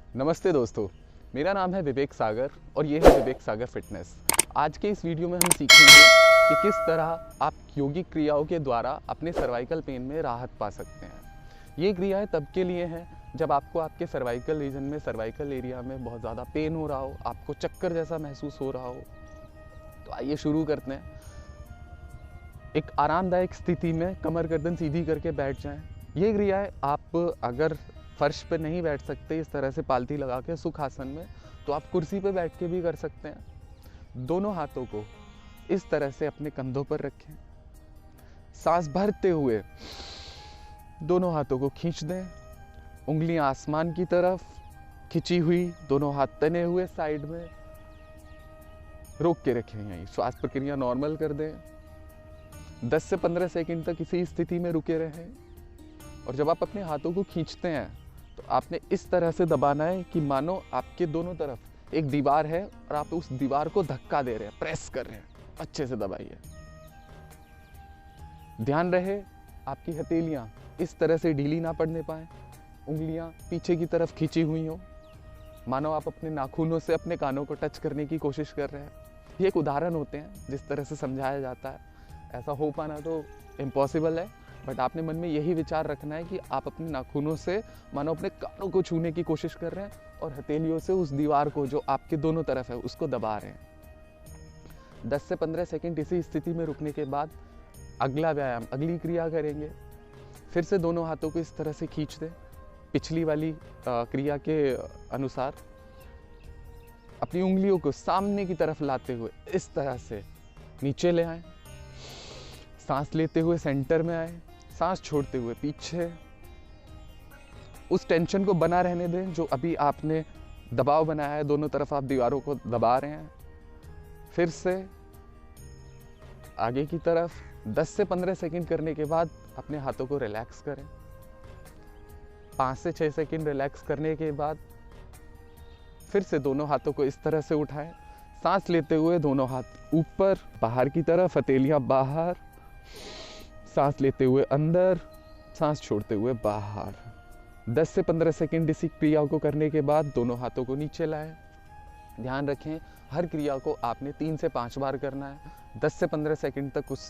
नमस्ते दोस्तों, मेरा नाम है विवेक सागर और ये है विवेक सागर फिटनेस। आज के इस वीडियो में हम सीखेंगे कि किस तरह आप योगिक क्रियाओं के द्वारा अपने सर्वाइकल पेन में राहत पा सकते हैं। ये क्रियाएं तब के लिए हैं जब आपको आपके सर्वाइकल रीजन में, सर्वाइकल एरिया में बहुत ज़्यादा पेन हो रहा हो, आपको चक्कर जैसा महसूस हो रहा हो। तो आइए शुरू करते हैं। एक आरामदायक स्थिति में कमर गर्दन सीधी करके बैठ जाएं। ये क्रियाएं आप अगर फर्श पे नहीं बैठ सकते इस तरह से पालथी लगा के सुखासन में, तो आप कुर्सी पे बैठ के भी कर सकते हैं। दोनों हाथों को इस तरह से अपने कंधों पर रखें। सांस भरते हुए दोनों हाथों को खींच दें। उंगलियां आसमान की तरफ खिंची हुई, दोनों हाथ तने हुए साइड में। रोक के रखें यहीं। श्वास प्रक्रिया नॉर्मल कर दें। 10 से 15 सेकंड तक इसी स्थिति में रुके रहें। और जब आप अपने हाथों को खींचते हैं तो आपने इस तरह से दबाना है कि मानो आपके दोनों तरफ एक दीवार है और आप उस दीवार को धक्का दे रहे हैं, प्रेस कर रहे हैं। अच्छे से दबाइए। ध्यान रहे आपकी हथेलियां इस तरह से ढीली ना पड़ने पाए, उंगलियां पीछे की तरफ खींची हुई हो, मानो आप अपने नाखूनों से अपने कानों को टच करने की कोशिश कर रहे हैं। ये एक उदाहरण होते हैं जिस तरह से समझाया जाता है। ऐसा हो पाना तो इम्पॉसिबल है, बट आपने मन में यही विचार रखना है कि आप अपने नाखूनों से मानो अपने कानों को छूने की कोशिश कर रहे हैं और हथेलियों से उस दीवार को जो आपके दोनों तरफ है उसको दबा रहे हैं। 10 से 15 सेकंड इसी स्थिति में रुकने के बाद अगला व्यायाम, अगली क्रिया करेंगे। फिर से दोनों हाथों को इस तरह से खींच दें। पिछली वाली क्रिया के अनुसार अपनी उंगलियों को सामने की तरफ लाते हुए इस तरह से नीचे ले आए। सांस लेते हुए सेंटर में आए, सांस छोड़ते हुए पीछे। उस टेंशन को बना रहने दें जो अभी आपने दबाव बनाया है, दोनों तरफ आप दीवारों को दबा रहे हैं। फिर से आगे की तरफ 10 से 15 सेकंड करने के बाद अपने हाथों को रिलैक्स करें। 5 से 6 सेकंड रिलैक्स करने के बाद फिर से दोनों हाथों को इस तरह से उठाएं। सांस लेते हुए दोनों हाथ ऊपर, बाहर की तरफ, हथेलियां बाहर। सांस लेते हुए अंदर, सांस छोड़ते हुए बाहर। 10 से 15 सेकंड इसी क्रिया को करने के बाद दोनों हाथों को नीचे लाएं। ध्यान रखें हर क्रिया को आपने 3 से 5 बार करना है। 10 से 15 सेकंड तक उस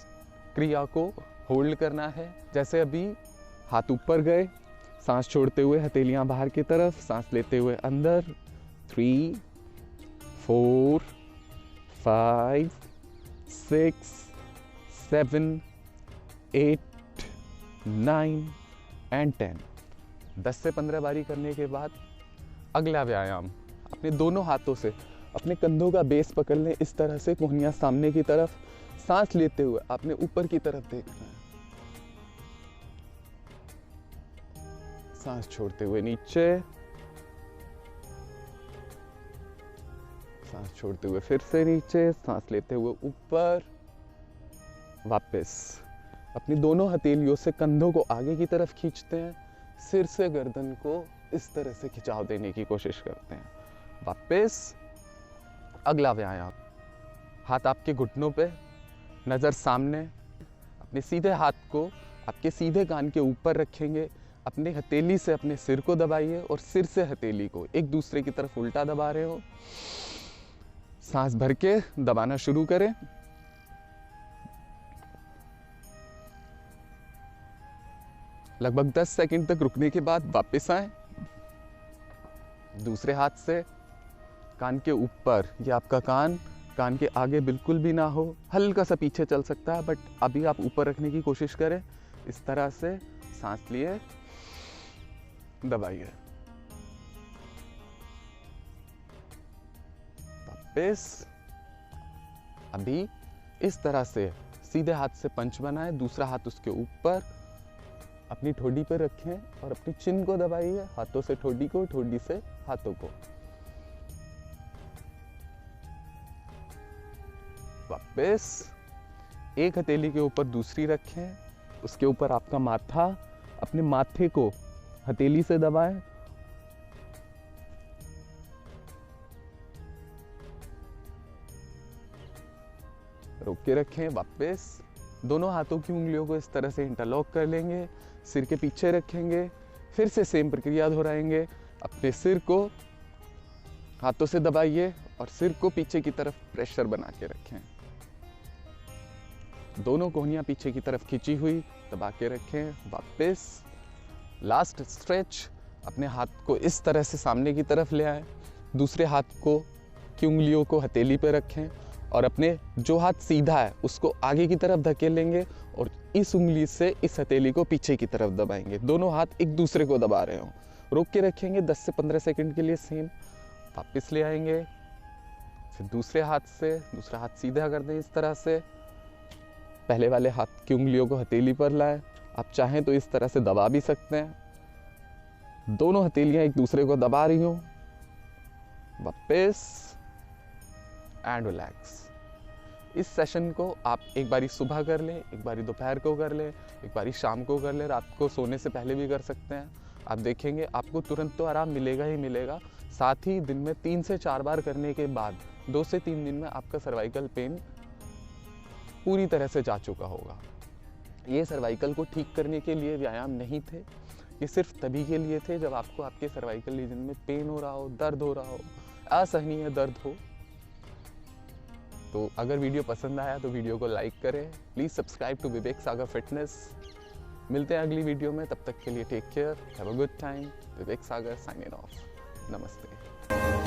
क्रिया को होल्ड करना है। जैसे अभी हाथ ऊपर गए, सांस छोड़ते हुए हथेलियां बाहर की तरफ, सांस लेते हुए अंदर। 3, 4, 5, 6, 7, 8, 9 and 10। 10 से 15 बारी करने के बाद अगला व्यायाम, अपने दोनों हाथों से अपने कंधों का बेस पकड़ लें इस तरह से, कोहनियां सामने की तरफ। सांस लेते हुए आपने ऊपर की तरफ देखना है। सांस छोड़ते हुए नीचे, सांस छोड़ते हुए फिर से नीचे, सांस लेते हुए ऊपर। वापस अपनी दोनों हथेलियों से कंधों को आगे की तरफ खींचते हैं। सिर से गर्दन को इस तरह से खिंचाव देने की कोशिश करते हैं। वापस अगला व्यायाम, हाथ आपके घुटनों पे, नज़र सामने। अपने सीधे हाथ को आपके सीधे कान के ऊपर रखेंगे। अपने हथेली से अपने सिर को दबाइए और सिर से हथेली को एक दूसरे की तरफ उल्टा दबा रहे हो। सांस भर के दबाना शुरू करें। लगभग 10 सेकंड तक रुकने के बाद वापस आए। दूसरे हाथ से कान के ऊपर, ये आपका कान के आगे बिल्कुल भी ना हो, हल्का सा पीछे चल सकता है, बट अभी आप ऊपर रखने की कोशिश करें। इस तरह से सांस लिए, दबाइए। वापस अभी इस तरह से सीधे हाथ से पंच बनाएं, दूसरा हाथ उसके ऊपर, अपनी ठोडी पे रखें और अपनी चिन को दबाइए। हाथों से ठोडी को, ठोडी से हाथों को। वापस एक हथेली के ऊपर दूसरी रखें, उसके ऊपर आपका माथा, अपने माथे को हथेली से दबाएं। रोक के रखें। वापस दोनों हाथों की उंगलियों को इस तरह से इंटरलॉक कर लेंगे, सिर के पीछे रखेंगे। फिर से सेम प्रक्रिया दोहराएंगे। अपने सिर को हाथों से दबाइए और सिर को पीछे की तरफ प्रेशर बना के रखें। दोनों कोहनियाँ पीछे की तरफ खींची हुई, दबा के रखें। वापस लास्ट स्ट्रेच। अपने हाथ को इस तरह से सामने की तरफ ले आए, दूसरे हाथ को की उंगलियों को हथेली पे रखें और अपने जो हाथ सीधा है उसको आगे की तरफ धकेलेंगे और इस उंगली से इस हथेली को पीछे की तरफ दबाएंगे। दोनों हाथ एक दूसरे को दबा रहे हों। रोक के रखेंगे 10 से 15 सेकंड के लिए सेम। वापस ले आएंगे, फिर दूसरे हाथ से दूसरा हाथ सीधा कर दें इस तरह से। पहले वाले हाथ की उंगलियों को हथेली पर लाएं। आप चाहें तो इस तरह से दबा भी सकते हैं। दोनों हथेलियां एक दूसरे को दबा रही हों। वापस एंड रिलैक्स। इस सेशन को आप एक बारी सुबह कर लें, एक बारी दोपहर को कर लें, एक बारी शाम को कर लें, रात को सोने से पहले भी कर सकते हैं। आप देखेंगे आपको तुरंत तो आराम मिलेगा ही मिलेगा, साथ ही दिन में 3 से 4 बार करने के बाद 2 से 3 दिन में आपका सर्वाइकल पेन पूरी तरह से जा चुका होगा। ये सर्वाइकल को ठीक करने के लिए व्यायाम नहीं थे, ये सिर्फ तभी के लिए थे जब आपको आपके सर्वाइकल रीजन में पेन हो रहा हो, दर्द हो रहा हो, असहनीय दर्द हो। तो अगर वीडियो पसंद आया तो वीडियो को लाइक करें। Please subscribe to Vivek Sagar fitness. मिलते हैं अगली वीडियो में, तब तक के लिए take care, have a good time. Vivek Sagar signing off. नमस्ते।